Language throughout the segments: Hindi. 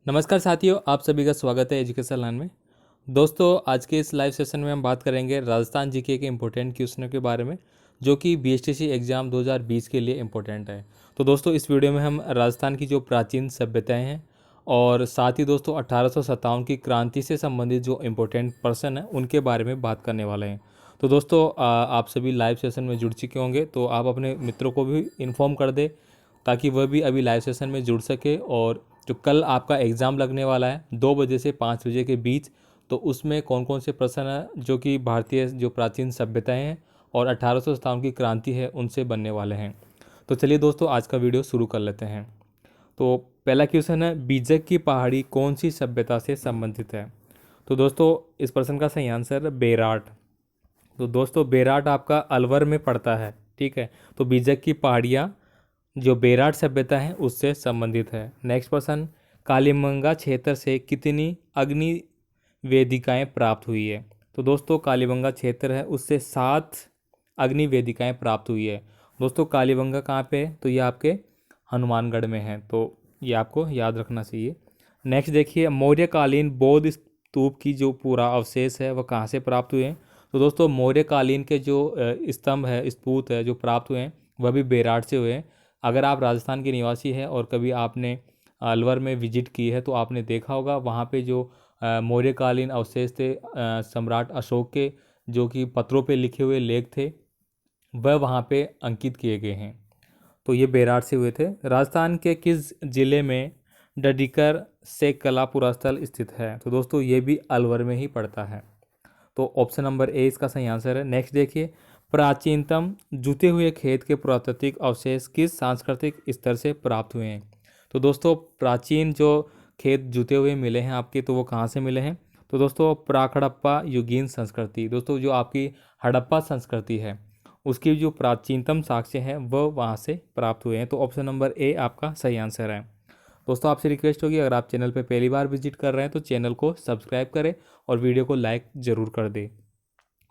नमस्कार साथियों, आप सभी का स्वागत है एजुकेशन लाइन में। दोस्तों, आज के इस लाइव सेशन में हम बात करेंगे राजस्थान जीके के इम्पोर्टेंट क्वेश्चनों के बारे में, जो कि बीएसटीसी एग्ज़ाम 2020 के लिए इम्पोर्टेंट है। तो दोस्तों, इस वीडियो में हम राजस्थान की जो प्राचीन सभ्यताएं हैं और साथ ही दोस्तों 1857 की क्रांति से संबंधित जो इम्पोर्टेंट पर्सन हैं उनके बारे में बात करने वाले हैं। तो दोस्तों, आप सभी लाइव सेशन में जुड़ चुके होंगे, तो आप अपने मित्रों को भी इन्फॉर्म कर दें ताकि वह भी अभी लाइव सेशन में जुड़ सके। और जो कल आपका एग्ज़ाम लगने वाला है 2 बजे से 5 बजे के बीच, तो उसमें कौन कौन से प्रश्न हैं जो कि भारतीय जो प्राचीन सभ्यताएं हैं और 1857 की क्रांति है उनसे बनने वाले हैं। तो चलिए दोस्तों, आज का वीडियो शुरू कर लेते हैं। तो पहला क्वेश्चन है, बीजक की पहाड़ी कौन सी सभ्यता से संबंधित है? तो दोस्तों, इस प्रश्न का सही आंसर है बेराट। तो दोस्तों, बेराट आपका अलवर में पड़ता है, ठीक है। तो बीजक की पहाड़ियाँ जो बेराट सभ्यता है उससे संबंधित है। नेक्स्ट प्रश्न, कालीबंगा क्षेत्र से कितनी अग्नि वेदिकाएं प्राप्त हुई है? तो दोस्तों, कालीबंगा क्षेत्र है उससे 7 अग्नि वेदिकाएं प्राप्त हुई है। दोस्तों, कालीबंगा कहाँ पे है? तो ये आपके हनुमानगढ़ में है, तो ये आपको याद रखना चाहिए। नेक्स्ट देखिए, मौर्यकालीन बौद्ध स्तूप की जो पूरा अवशेष है वह कहाँ से प्राप्त हुए हैं? तो दोस्तों, मौर्यकालीन के जो स्तंभ है, स्तूप है जो प्राप्त हुए हैं वह भी बेराट से हुए हैं। अगर आप राजस्थान के निवासी हैं और कभी आपने अलवर में विजिट की है तो आपने देखा होगा वहाँ पे जो मौर्यकालीन अवशेष थे सम्राट अशोक के, जो कि पत्रों पे लिखे हुए लेख थे, वह वहाँ पे अंकित किए गए हैं। तो ये बेराट से हुए थे। राजस्थान के किस जिले में डडीकर से कला पुरास्थल स्थित है? तो दोस्तों, ये भी अलवर में ही पड़ता है। तो ऑप्शन नंबर ए इसका सही आंसर है। नेक्स्ट देखिए, प्राचीनतम जुते हुए खेत के पुरातात्विक अवशेष किस सांस्कृतिक स्तर से प्राप्त हुए हैं? तो दोस्तों, प्राचीन जो खेत जुते हुए मिले हैं आपके, तो वो कहाँ से मिले हैं? तो दोस्तों, प्राक-हड़प्पा युगीन संस्कृति, दोस्तों जो आपकी हड़प्पा संस्कृति है उसकी जो प्राचीनतम साक्ष्य हैं वह वहाँ से प्राप्त हुए हैं। तो ऑप्शन नंबर ए आपका सही आंसर है। दोस्तों, आपसे रिक्वेस्ट होगी, अगर आप चैनल पर पहली बार विजिट कर रहे हैं तो चैनल को सब्सक्राइब करें और वीडियो को लाइक ज़रूर कर दें।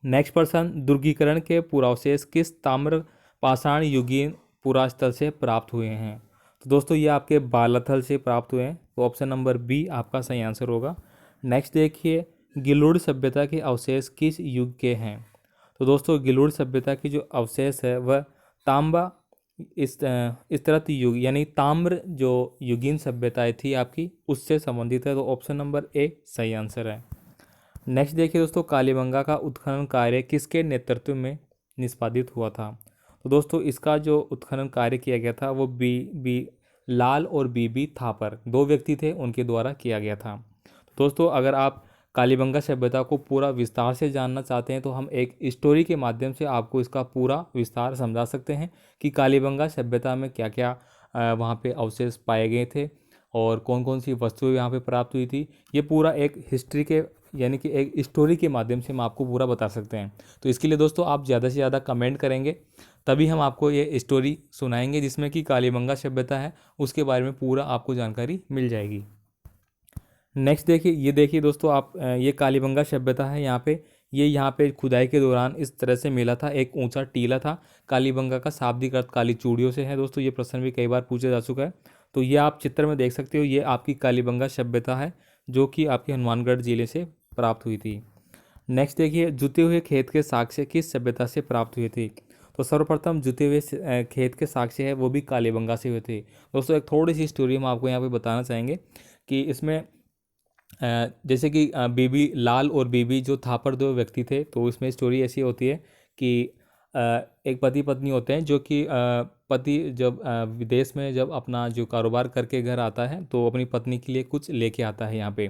नेक्स्ट पर्सन, दुर्गीकरण के पुरावशेष किस ताम्र पाषाण युगीन पुरास्थल से प्राप्त हुए हैं? तो दोस्तों, ये आपके बालाथल से प्राप्त हुए हैं। तो ऑप्शन नंबर बी आपका सही आंसर होगा। नेक्स्ट देखिए, गिलुड़ सभ्यता के अवशेष किस युग के हैं? तो दोस्तों, गिलुड़ सभ्यता की जो अवशेष है वह तांबा इस तरह युग यानी ताम्र जो युगीन सभ्यताएं थी आपकी उससे संबंधित है। तो ऑप्शन नंबर ए सही आंसर है। नेक्स्ट देखिए दोस्तों, कालीबंगा का उत्खनन कार्य किसके नेतृत्व में निष्पादित हुआ था? तो दोस्तों, इसका जो उत्खनन कार्य किया गया था वो बी बी लाल और बीबी थापर, 2 व्यक्ति थे, उनके द्वारा किया गया था। तो दोस्तों, अगर आप कालीबंगा सभ्यता को पूरा विस्तार से जानना चाहते हैं तो हम एक स्टोरी के माध्यम से आपको इसका पूरा विस्तार समझा सकते हैं कि कालीबंगा सभ्यता में क्या क्या वहाँ पे अवशेष पाए गए थे और कौन कौन सी वस्तुएं यहाँ पे प्राप्त हुई थी। ये पूरा एक हिस्ट्री के यानी कि एक स्टोरी के माध्यम से हम आपको पूरा बता सकते हैं। तो इसके लिए दोस्तों, आप ज़्यादा से ज़्यादा कमेंट करेंगे तभी हम आपको ये स्टोरी सुनाएंगे जिसमें कि कालीबंगा सभ्यता है उसके बारे में पूरा आपको जानकारी मिल जाएगी। नेक्स्ट देखिए, ये देखिए दोस्तों, आप ये कालीबंगा सभ्यता है। यहाँ पे खुदाई के दौरान इस तरह से मिला था, एक ऊंचा टीला था। कालीबंगा का शाब्दिक अर्थ काली चूड़ियों से है। दोस्तों, ये प्रश्न भी कई बार पूछा जा चुका है। तो ये आप चित्र में देख सकते हो, ये आपकी कालीबंगा सभ्यता है जो कि आपके हनुमानगढ़ जिले से प्राप्त हुई थी। नेक्स्ट देखिए, जुते हुए खेत के साक्ष्य किस सभ्यता से प्राप्त हुए थे? तो सर्वप्रथम जुते हुए खेत के साक्ष्य है वो भी कालीबंगा से हुए थे। दोस्तों, एक थोड़ी सी स्टोरी हम आपको यहाँ पे बताना चाहेंगे कि इसमें जैसे कि बीबी लाल और बीबी जो थापर 2 व्यक्ति थे, तो इसमें स्टोरी ऐसी होती है कि एक पति पत्नी होते हैं जो कि पति जब विदेश में जब अपना जो कारोबार करके घर आता है तो अपनी पत्नी के लिए कुछ लेके आता है यहाँ पे।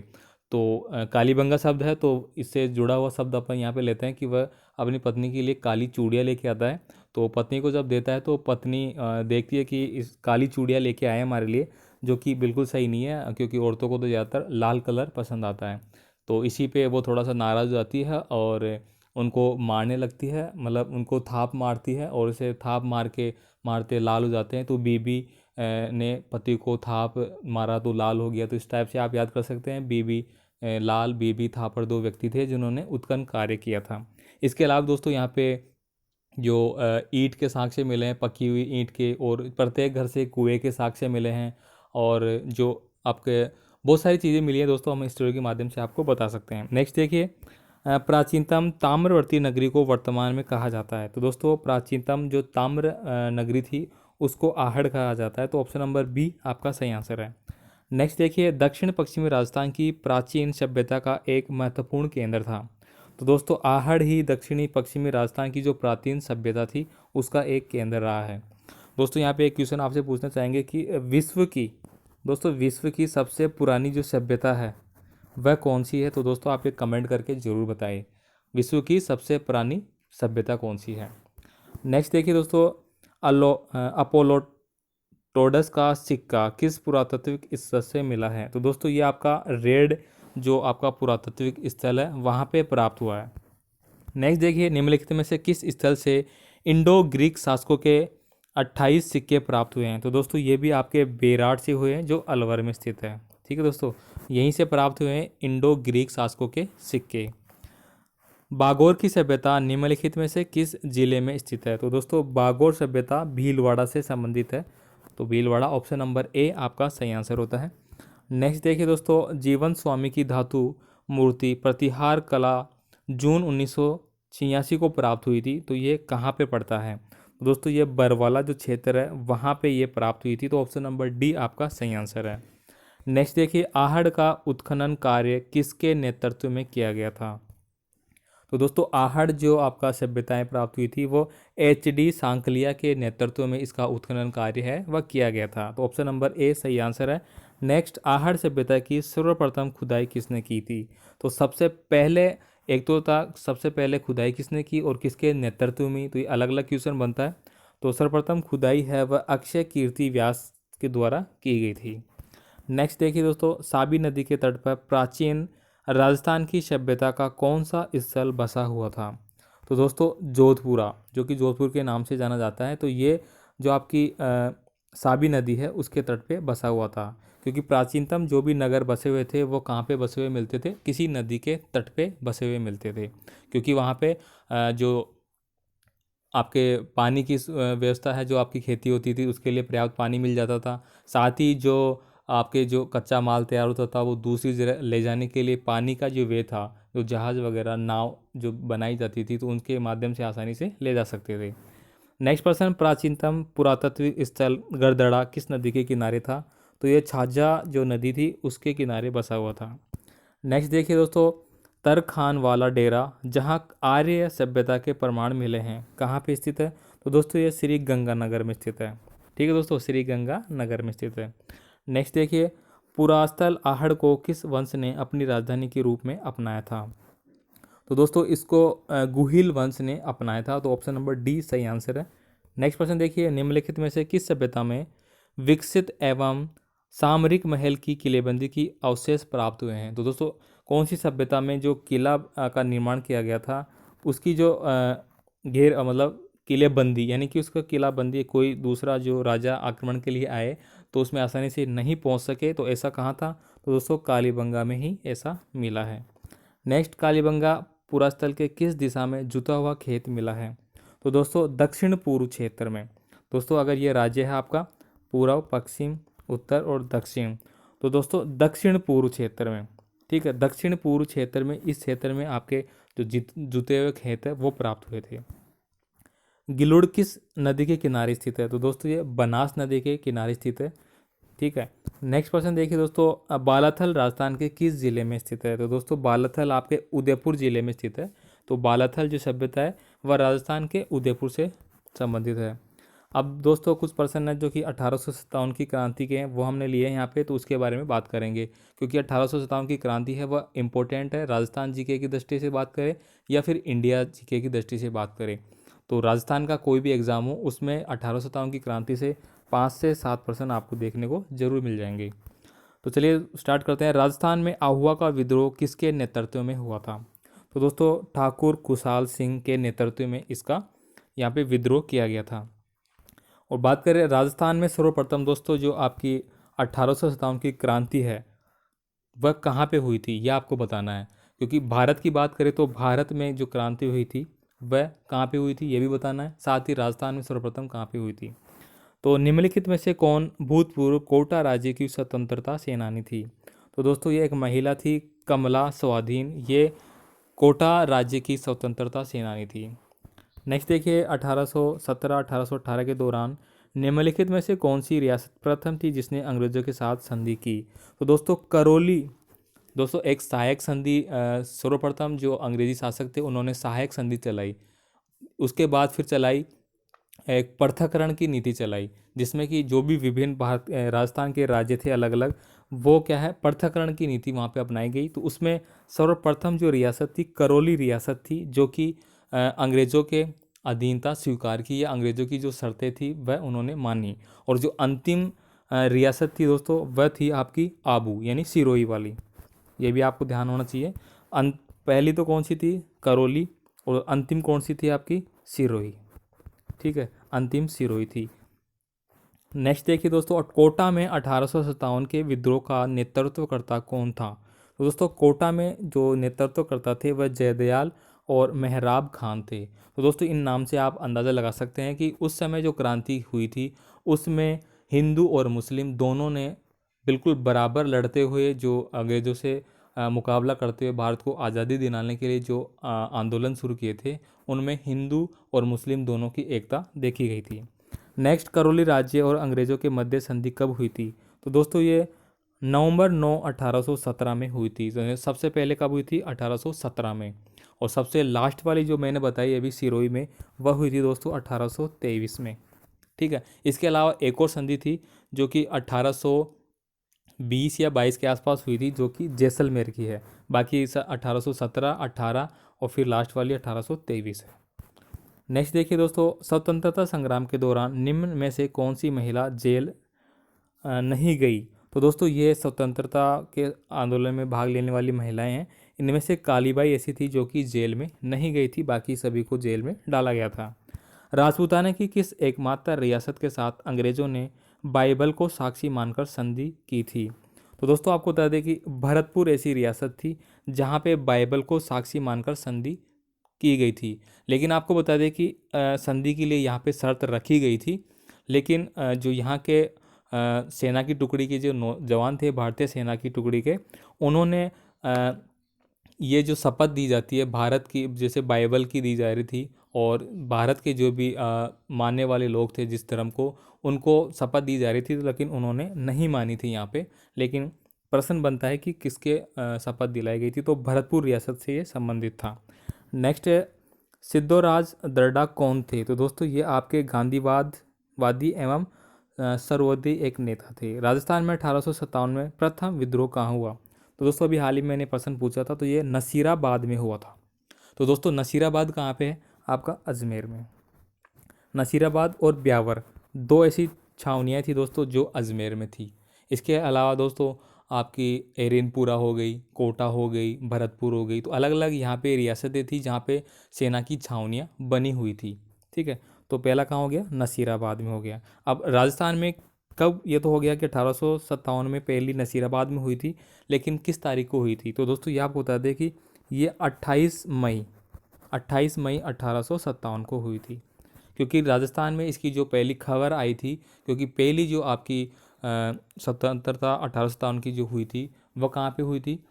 तो कालीबंगा शब्द है, तो इससे जुड़ा हुआ शब्द अपन यहाँ पे लेते हैं कि वह अपनी पत्नी के लिए काली चूड़ियाँ लेके आता है। तो पत्नी को जब देता है तो पत्नी देखती है कि इस काली चूड़ियाँ लेके आए हैं हमारे लिए, जो कि बिल्कुल सही नहीं है क्योंकि औरतों को तो ज़्यादातर लाल कलर पसंद आता है। तो इसी पे वो थोड़ा सा नाराज़ हो जाती है और उनको मारने लगती है, मतलब उनको थाप मारती है और उसे थाप मारते लाल हो जाते हैं। तो बीबी ने पति को थाप मारा तो लाल हो गया। तो इस टाइप से आप याद कर सकते हैं, बीबी लाल बीबी थापर 2 व्यक्ति थे जिन्होंने उत्खनन कार्य किया था। इसके अलावा दोस्तों, यहाँ पे जो ईंट के साक्ष्य मिले हैं, पकी हुई ईंट के, और प्रत्येक घर से कुएं के साक्ष्य मिले हैं। और जो आपके बहुत सारी चीज़ें मिली हैं दोस्तों, हम इस स्टोरी के माध्यम से आपको बता सकते हैं। नेक्स्ट देखिए, प्राचीनतम ताम्रवर्ती नगरी को वर्तमान में कहा जाता है। तो दोस्तों प्राचीनतम जो ताम्र नगरी थी उसको आहड़ कहा जाता है। तो ऑप्शन नंबर बी आपका सही आंसर है। नेक्स्ट देखिए, दक्षिण पश्चिमी राजस्थान की प्राचीन सभ्यता का एक महत्वपूर्ण केंद्र था। तो दोस्तों आहड़ ही दक्षिणी पश्चिमी राजस्थान की जो प्राचीन सभ्यता थी उसका एक केंद्र रहा है। दोस्तों यहाँ पे एक क्वेश्चन आपसे पूछना चाहेंगे कि विश्व की सबसे पुरानी जो सभ्यता है वह कौन सी है। तो दोस्तों आप एक कमेंट करके ज़रूर बताइए, विश्व की सबसे पुरानी सभ्यता कौन सी है। नेक्स्ट देखिए दोस्तों, अपोलोटोडस का सिक्का किस पुरातात्विक स्थल से मिला है। तो दोस्तों ये आपका रेड जो आपका पुरातात्विक स्थल है वहाँ पे प्राप्त हुआ है। नेक्स्ट देखिए, निम्नलिखित में से किस स्थल से इंडो ग्रीक शासकों के 28 सिक्के प्राप्त हुए हैं। तो दोस्तों ये भी आपके बेराट से हुए हैं जो अलवर में स्थित है। ठीक है दोस्तों, यहीं से प्राप्त हुए हैं इंडो ग्रीक शासकों के सिक्के। बागोर की सभ्यता निम्नलिखित में से किस जिले में स्थित है। तो दोस्तों बागोर सभ्यता भीलवाड़ा से संबंधित है। तो भीलवाड़ा ऑप्शन नंबर ए आपका सही आंसर होता है। नेक्स्ट देखिए दोस्तों, जीवन स्वामी की धातु मूर्ति प्रतिहार कला जून 1986 को प्राप्त हुई थी। तो ये कहाँ पे पड़ता है। तो दोस्तों ये बरवाला जो क्षेत्र है वहाँ पे ये प्राप्त हुई थी। तो ऑप्शन नंबर डी आपका सही आंसर है। नेक्स्ट देखिए, आहड़ का उत्खनन कार्य किसके नेतृत्व में किया गया था। तो दोस्तों आहड़ जो आपका सभ्यताएं प्राप्त हुई थी वो HD सांकलिया के नेतृत्व में इसका उत्खनन कार्य है वह किया गया था। तो ऑप्शन नंबर ए सही आंसर है। नेक्स्ट, आहड़ सभ्यता की सर्वप्रथम खुदाई किसने की थी। तो सबसे पहले एक तो था सबसे पहले खुदाई किसने की और किसके नेतृत्व में, तो ये अलग अलग क्वेश्चन बनता है। तो सर्वप्रथम खुदाई है वह अक्षय कीर्ति व्यास के द्वारा की गई थी। नेक्स्ट देखिए दोस्तों, साबी नदी के तट पर प्राचीन राजस्थान की सभ्यता का कौन सा स्थल बसा हुआ था। तो दोस्तों जोधपुरा, जो कि जोधपुर के नाम से जाना जाता है। तो ये जो आपकी साबी नदी है उसके तट पे बसा हुआ था, क्योंकि प्राचीनतम जो भी नगर बसे हुए थे वो कहाँ पे बसे हुए मिलते थे, किसी नदी के तट पे बसे हुए मिलते थे, क्योंकि वहाँ पे जो आपके पानी की व्यवस्था है, जो आपकी खेती होती थी उसके लिए पर्याप्त पानी मिल जाता था। साथ ही जो आपके जो कच्चा माल तैयार होता था वो दूसरी जगह ले जाने के लिए पानी का जो वे था, जो जहाज़ वगैरह नाव जो बनाई जाती थी तो उनके माध्यम से आसानी से ले जा सकते थे। नेक्स्ट प्रश्न, प्राचीनतम पुरातात्विक स्थल गरदड़ा किस नदी के किनारे था। तो ये छाजा जो नदी थी उसके किनारे बसा हुआ था। नेक्स्ट देखिए दोस्तों, तरखान वाला डेरा जहाँ आर्य सभ्यता के प्रमाण मिले हैं कहाँ पे स्थित है। तो दोस्तों ये श्री गंगानगर में स्थित है। ठीक है दोस्तों, श्री गंगानगर में स्थित है। नेक्स्ट देखिए, पुरास्थल आहड़ को किस वंश ने अपनी राजधानी के रूप में अपनाया था। तो दोस्तों इसको गुहिल वंश ने अपनाया था। तो ऑप्शन नंबर डी सही आंसर है। नेक्स्ट प्रश्न देखिए, निम्नलिखित में से किस सभ्यता में विकसित एवं सामरिक महल की किलेबंदी की अवशेष प्राप्त हुए हैं। तो दोस्तों कौन सी सभ्यता में जो किला का निर्माण किया गया था उसकी जो मतलब किलेबंदी, यानी कि उसका किलाबंदी कोई दूसरा जो राजा आक्रमण के लिए आए तो उसमें आसानी से नहीं पहुंच सके, तो ऐसा कहाँ था। तो दोस्तों कालीबंगा में ही ऐसा मिला है। नेक्स्ट, कालीबंगा पुरास्थल के किस दिशा में जुता हुआ खेत मिला है। तो दोस्तों दक्षिण पूर्व क्षेत्र में। दोस्तों अगर ये राज्य है आपका पूर्व, पश्चिम, उत्तर और दक्षिण, तो दोस्तों दक्षिण पूर्व क्षेत्र में। ठीक है, दक्षिण पूर्व क्षेत्र में, इस क्षेत्र में आपके जो जुते हुए खेत है वो प्राप्त हुए थे। गिलुड़ किस नदी के किनारे स्थित है। तो दोस्तों ये बनास नदी के किनारे स्थित है। ठीक है, नेक्स्ट क्वेश्चन देखिए दोस्तों, बालाथल राजस्थान के किस जिले में स्थित है। तो दोस्तों बालाथल आपके उदयपुर जिले में स्थित है। तो बालाथल जो सभ्यता है वह राजस्थान के उदयपुर से संबंधित है। अब दोस्तों कुछ प्रश्न है जो कि 1857 की क्रांति के हैं वो हमने लिए हैं यहाँ पे, तो उसके बारे में बात करेंगे, क्योंकि 1857 की क्रांति है वह इम्पोर्टेंट है। राजस्थान जीके की दृष्टि से बात करें या फिर इंडिया जीके की दृष्टि से बात करें, तो राजस्थान का कोई भी एग्जाम हो उसमें 1857 की क्रांति से 5 से 7% आपको देखने को जरूर मिल जाएंगे। तो चलिए स्टार्ट करते हैं। राजस्थान में आहुआ का विद्रोह किसके नेतृत्व में हुआ था। तो दोस्तों ठाकुर खुशहाल सिंह के नेतृत्व में इसका यहाँ पे विद्रोह किया गया था। और बात करें राजस्थान में सर्वप्रथम दोस्तों जो आपकी 1857 की क्रांति है वह कहाँ पे हुई थी यह आपको बताना है, क्योंकि भारत की बात करें तो भारत में जो क्रांति हुई थी वह कहाँ पे हुई थी ये भी बताना है, साथ ही राजस्थान में सर्वप्रथम कहाँ पे हुई थी। तो निम्नलिखित में से कौन भूतपूर्व कोटा राज्य की स्वतंत्रता सेनानी थी। तो दोस्तों ये एक महिला थी, कमला स्वाधीन, ये कोटा राज्य की स्वतंत्रता सेनानी थी। नेक्स्ट देखिए 1817-1818 के दौरान निम्नलिखित में से कौन सी रियासत प्रथम थी जिसने अंग्रेजों के साथ संधि की? तो दोस्तों करौली, दोस्तों एक सहायक संधि, सर्वप्रथम जो अंग्रेजी शासक थे उन्होंने सहायक संधि चलाई। उसके बाद फिर चलाई एक पृथक्करण की नीति चलाई, जिसमें कि जो भी विभिन्न राजस्थान के राज्य थे अलग अलग, वो क्या है पृथक्करण की नीति वहाँ पे अपनाई गई। तो उसमें सर्वप्रथम जो रियासत थी करौली रियासत थी, जो कि अंग्रेज़ों के अधीनता स्वीकार की या अंग्रेज़ों की जो शर्तें थी वह उन्होंने मानी। और जो अंतिम रियासत थी दोस्तों वह थी आपकी आबू यानी सिरोही वाली। ये भी आपको ध्यान होना चाहिए। पहली तो कौन सी थी? करौली। और अंतिम कौन सी थी आपकी? सिरोही। ठीक है, अंतिम सिरोही थी। नेक्स्ट देखिए दोस्तों, कोटा में 1857 के विद्रोह का नेतृत्वकर्ता कौन था? तो दोस्तों कोटा में जो नेतृत्वकर्ता थे वह जयदयाल और मेहराब खान थे। तो दोस्तों इन नाम से आप अंदाज़ा लगा सकते हैं कि उस समय जो क्रांति हुई थी उसमें हिंदू और मुस्लिम दोनों ने बिल्कुल बराबर लड़ते हुए जो अंग्रेज़ों से मुकाबला करते हुए भारत को आज़ादी दिलाने के लिए जो आंदोलन शुरू किए थे, उनमें हिंदू और मुस्लिम दोनों की एकता देखी गई थी। नेक्स्ट, करौली राज्य और अंग्रेज़ों के मध्य संधि कब हुई थी? तो दोस्तों ये नवंबर 9 1817 में हुई थी। तो सबसे पहले कब हुई थी? 1817 में। और सबसे लास्ट वाली जो मैंने बताई अभी सिरोही में, वह हुई थी दोस्तों 1823 में। ठीक है, इसके अलावा एक और संधि थी जो कि 1820 या 22 के आसपास हुई थी, जो कि जैसलमेर की है। बाकी 1817, 18 और फिर लास्ट वाली 1823 है। नेक्स्ट देखिए दोस्तों, स्वतंत्रता संग्राम के दौरान निम्न में से कौन सी महिला जेल नहीं गई? तो दोस्तों ये स्वतंत्रता के आंदोलन में भाग लेने वाली महिलाएं हैं। इनमें से कालीबाई ऐसी थी जो कि जेल में नहीं गई थी, बाकी सभी को जेल में डाला गया था। राजपूताना की किस एकमात्र रियासत के साथ अंग्रेजों ने बाइबल को साक्षी मानकर संधि की थी? तो दोस्तों आपको बता दें कि भरतपुर ऐसी रियासत थी जहाँ पे बाइबल को साक्षी मानकर संधि की गई थी। लेकिन आपको बता दें कि संधि के लिए यहाँ पे शर्त रखी गई थी, लेकिन जो यहाँ के सेना की टुकड़ी के जो जवान थे, भारतीय सेना की टुकड़ी के, उन्होंने ये जो शपथ दी जाती है भारत की, जैसे बाइबल की दी जा रही थी, और भारत के जो भी मानने वाले लोग थे जिस धर्म को, उनको शपथ दी जा रही थी, लेकिन उन्होंने नहीं मानी थी यहाँ पे। लेकिन प्रश्न बनता है कि किसके शपथ दिलाई गई थी? तो भरतपुर रियासत से ये संबंधित था। नेक्स्ट है, सिद्धोराज दर्डा कौन थे? तो दोस्तों ये आपके गांधीवादी एवं सर्वोदय एक नेता थे। राजस्थान में 1857 में प्रथम विद्रोह कहाँ हुआ? तो दोस्तों अभी हाल ही मैंने प्रश्न पूछा था, तो ये नसीराबाद में हुआ था। तो दोस्तों नसीराबाद कहाँ पे है? आपका अजमेर में। नसीराबाद और ब्यावर दो ऐसी छावनियाँ थी दोस्तों जो अजमेर में थी। इसके अलावा दोस्तों आपकी एरिनपुरा हो गई, कोटा हो गई, भरतपुर हो गई, तो अलग अलग यहाँ पे रियासतें थी जहाँ पे सेना की छावनियाँ बनी हुई थी। ठीक है, तो पहला कहाँ हो गया? नसीराबाद में हो गया। अब राजस्थान में कब? ये तो हो गया कि 1857 में पहली नसीराबाद में हुई थी, लेकिन किस तारीख को हुई थी? तो दोस्तों ये आपको बता दें कि ये 28 मई 1857 को हुई थी, क्योंकि राजस्थान में इसकी जो पहली खबर आई थी, क्योंकि पहली जो आपकी स्वतंत्रता 1857 की जो हुई थी वह कहाँ पे हुई थी,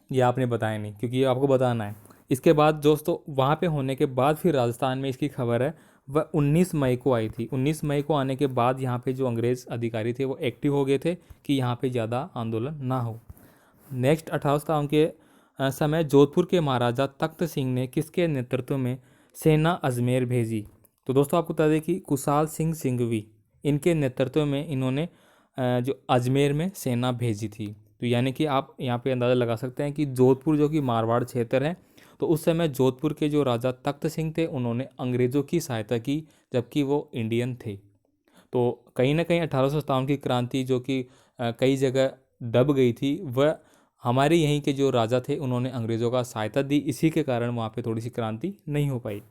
ये आपने बताया नहीं, क्योंकि ये आपको बताना है। इसके बाद दोस्तों वहाँ पे होने के बाद फिर राजस्थान में इसकी खबर है वह 19 मई को आई थी। 19 मई को आने के बाद यहाँ पे जो अंग्रेज़ अधिकारी थे वो एक्टिव हो गए थे कि यहाँ पे ज़्यादा आंदोलन ना हो। नेक्स्ट 1857 के समय जोधपुर के महाराजा तख्त सिंह ने किसके नेतृत्व में सेना अजमेर भेजी? तो दोस्तों आपको बता दें कि कुशाल सिंह सिंघवी, इनके नेतृत्व में इन्होंने जो अजमेर में सेना भेजी थी। तो यानी कि आप यहाँ पे अंदाज़ा लगा सकते हैं कि जोधपुर जो कि मारवाड़ क्षेत्र है, तो उस समय जोधपुर के जो राजा तख्त सिंह थे उन्होंने अंग्रेज़ों की सहायता की, जबकि वो इंडियन थे। तो कहीं ना कहीं 1857 की क्रांति जो कि कई जगह दब गई थी, वह हमारे यहीं के जो राजा थे उन्होंने अंग्रेज़ों का सहायता दी, इसी के कारण वहाँ पे थोड़ी सी क्रांति नहीं हो पाई।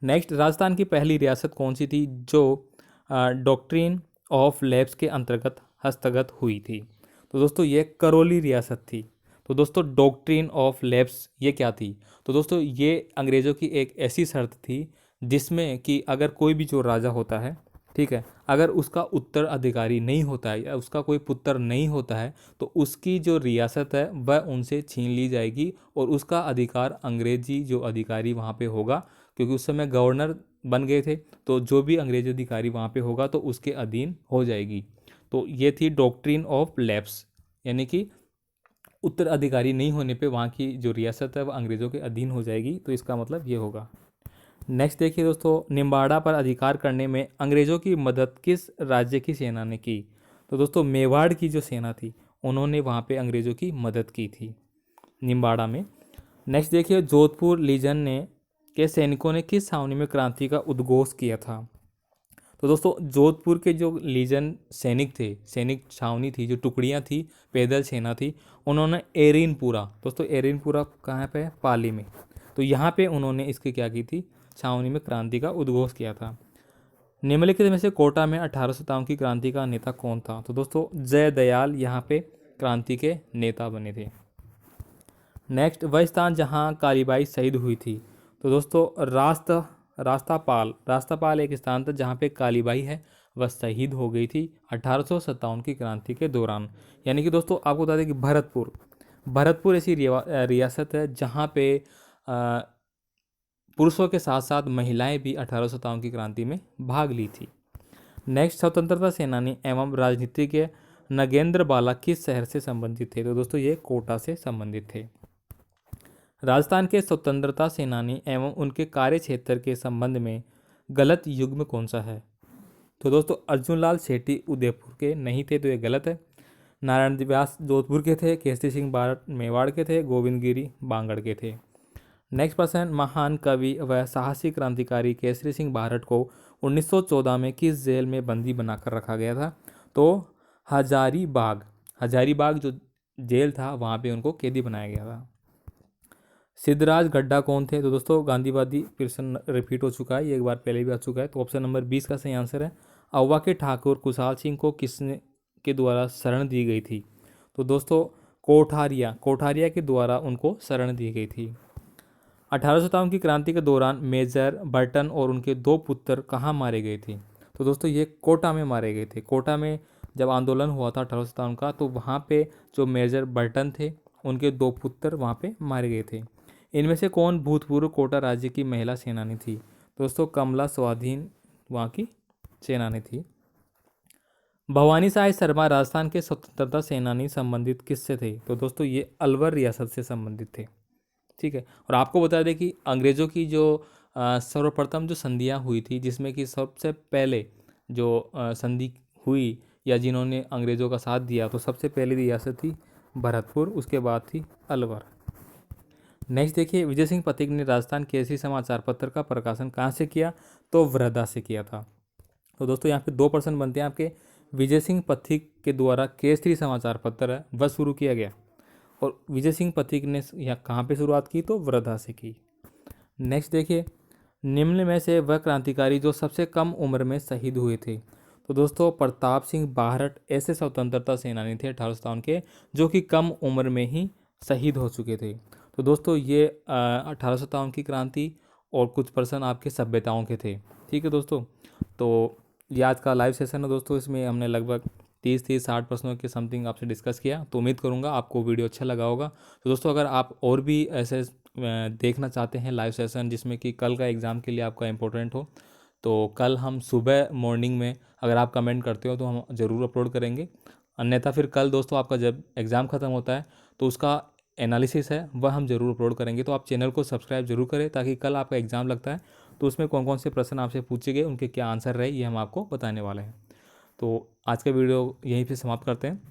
नेक्स्ट, राजस्थान की पहली रियासत कौन सी थी जो डॉक्ट्रिन ऑफ लैब्स के अंतर्गत हस्तगत हुई थी? तो दोस्तों ये करौली रियासत थी। तो दोस्तों डॉक्ट्रिन ऑफ लैब्स ये क्या थी? तो दोस्तों ये अंग्रेज़ों की एक ऐसी शर्त थी जिसमें कि अगर कोई भी जो राजा होता है ठीक है। अगर उसका उत्तराधिकारी नहीं होता है या उसका कोई पुत्र नहीं होता है तो उसकी जो रियासत है वह उनसे छीन ली जाएगी और उसका अधिकार अंग्रेजी जो अधिकारी वहाँ पे होगा, क्योंकि उस समय गवर्नर बन गए थे, तो जो भी अंग्रेजी अधिकारी वहाँ पे होगा तो उसके अधीन हो जाएगी। तो ये थी डॉक्ट्रिन ऑफ लैप्स, यानी कि उत्तराधिकारी नहीं होने पे वहाँ की जो रियासत है वह अंग्रेज़ों के अधीन हो जाएगी। तो इसका मतलब ये होगा। नेक्स्ट देखिए दोस्तों, निम्बाड़ा पर अधिकार करने में अंग्रेज़ों की मदद किस राज्य की सेना ने की? तो दोस्तों मेवाड़ की जो सेना थी उन्होंने वहाँ पे अंग्रेज़ों की मदद की थी निम्बाड़ा में। नेक्स्ट देखिए, जोधपुर लीजन ने के सैनिकों ने किस छावनी में क्रांति का उद्घोष किया था? तो दोस्तों जोधपुर के जो लीजन सैनिक थे, सैनिक छावनी थी, जो टुकड़ियाँ थी, पैदल सेना थी, उन्होंने एरिनपुरा, दोस्तों एरिनपुरा कहाँ पे है? पाली में। तो यहाँ पे उन्होंने इसकी क्या की थी? छावनी में क्रांति का उद्घोष किया था। निम्नलिखित में से कोटा में 1857 की क्रांति का नेता कौन था? तो दोस्तों जयदयाल यहाँ पे क्रांति के नेता बने थे। नेक्स्ट, वह स्थान जहाँ कालीबाई शहीद हुई थी? तो दोस्तों रास्तापाल एक स्थान था जहाँ पे कालीबाई है वह शहीद हो गई थी 1857 की क्रांति के दौरान। यानी कि दोस्तों आपको बता दें कि भरतपुर ऐसी रियासत है जहाँ पे पुरुषों के साथ साथ महिलाएं भी 1857 की क्रांति में भाग ली थी। नेक्स्ट, स्वतंत्रता सेनानी एवं राजनीतिज्ञ नगेंद्र बाला किस शहर से संबंधित थे? तो दोस्तों ये कोटा से संबंधित थे। राजस्थान के स्वतंत्रता सेनानी एवं उनके कार्य क्षेत्र के संबंध में गलत युग्म कौन सा है? तो दोस्तों अर्जुन लाल सेठी उदयपुर के नहीं थे, तो ये गलत है। नारायण व्यास जोधपुर के थे, केसरी सिंह बारट मेवाड़ के थे, गोविंद गिरी बांगड़ के थे। नेक्स्ट पर्सन, महान कवि व साहसी क्रांतिकारी केसरी सिंह बारट को 1914 में किस जेल में बंदी बनाकर रखा गया था? तो हजारीबाग जो जेल था वहाँ पे उनको कैदी बनाया गया था। सिद्धराज गड्ढा कौन थे? तो दोस्तों गांधीवादी, फिर से रिपीट हो चुका है, ये एक बार पहले भी आ चुका है। तो ऑप्शन नंबर 20 का सही आंसर है। अव्वा के ठाकुर कुशाल सिंह को किसने के द्वारा शरण दी गई थी? तो दोस्तों कोठारिया के द्वारा उनको शरण दी गई थी। 1857 की क्रांति के दौरान मेजर बर्टन और उनके 2 पुत्र कहाँ मारे गए थे? तो दोस्तों ये कोटा में मारे गए थे। कोटा में जब आंदोलन हुआ था 1857 का, तो वहाँ पे जो मेजर बर्टन थे उनके 2 पुत्र वहाँ पे मारे गए थे। इनमें से कौन भूतपूर्व कोटा राज्य की महिला सेनानी थी? दोस्तों कमला स्वाधीन वहाँ की सेनानी थी। भवानी साय शर्मा राजस्थान के स्वतंत्रता सेनानी संबंधित किससे थे? तो दोस्तों ये अलवर रियासत से संबंधित थे। ठीक है। और आपको बता दें कि अंग्रेज़ों की जो सर्वप्रथम जो संधियाँ हुई थी, जिसमें कि सबसे पहले जो संधि हुई या जिन्होंने अंग्रेज़ों का साथ दिया, तो सबसे पहली रियासत थी भरतपुर, उसके बाद थी अलवर। नेक्स्ट देखिए, विजय सिंह पथिक ने राजस्थान केसरी समाचार पत्र का प्रकाशन कहाँ से किया? तो वर्धा से किया था। तो दोस्तों यहाँ पे 2 प्रश्न बनते हैं आपके। विजय सिंह पथिक के द्वारा केसरी समाचार पत्र है वह शुरू किया गया, और विजय सिंह पथिक ने यहाँ कहाँ पे शुरुआत की? तो वर्धा से की। नेक्स्ट देखिए, निम्न में से वह क्रांतिकारी जो सबसे कम उम्र में शहीद हुए थे? तो दोस्तों प्रताप सिंह बारट ऐसे स्वतंत्रता सेनानी थे 1857 के जो कि कम उम्र में ही शहीद हो चुके थे। तो दोस्तों ये 1857 की क्रांति और कुछ पर्सन आपके सभ्यताओं के थे। ठीक है दोस्तों, तो ये आज का लाइव सेशन है दोस्तों, इसमें हमने लगभग 30-60 प्रश्नों के समथिंग आपसे डिस्कस किया। तो उम्मीद करूँगा आपको वीडियो अच्छा लगा होगा। तो दोस्तों अगर आप और भी ऐसे देखना चाहते हैं लाइव सेशन जिसमें कि कल का एग्ज़ाम के लिए आपका इम्पोर्टेंट हो, तो कल हम सुबह मॉर्निंग में अगर आप कमेंट करते हो तो हम ज़रूर अपलोड करेंगे। अन्यथा फिर कल दोस्तों आपका जब एग्ज़ाम ख़त्म होता है तो उसका एनालिसिस है वह हम ज़रूर अपलोड करेंगे। तो आप चैनल को सब्सक्राइब जरूर करें ताकि कल आपका एग्ज़ाम लगता है तो उसमें कौन कौन से प्रश्न आपसे पूछे गए, उनके क्या आंसर रहे, ये हम आपको बताने वाले हैं। तो आज का वीडियो यहीं पे समाप्त करते हैं।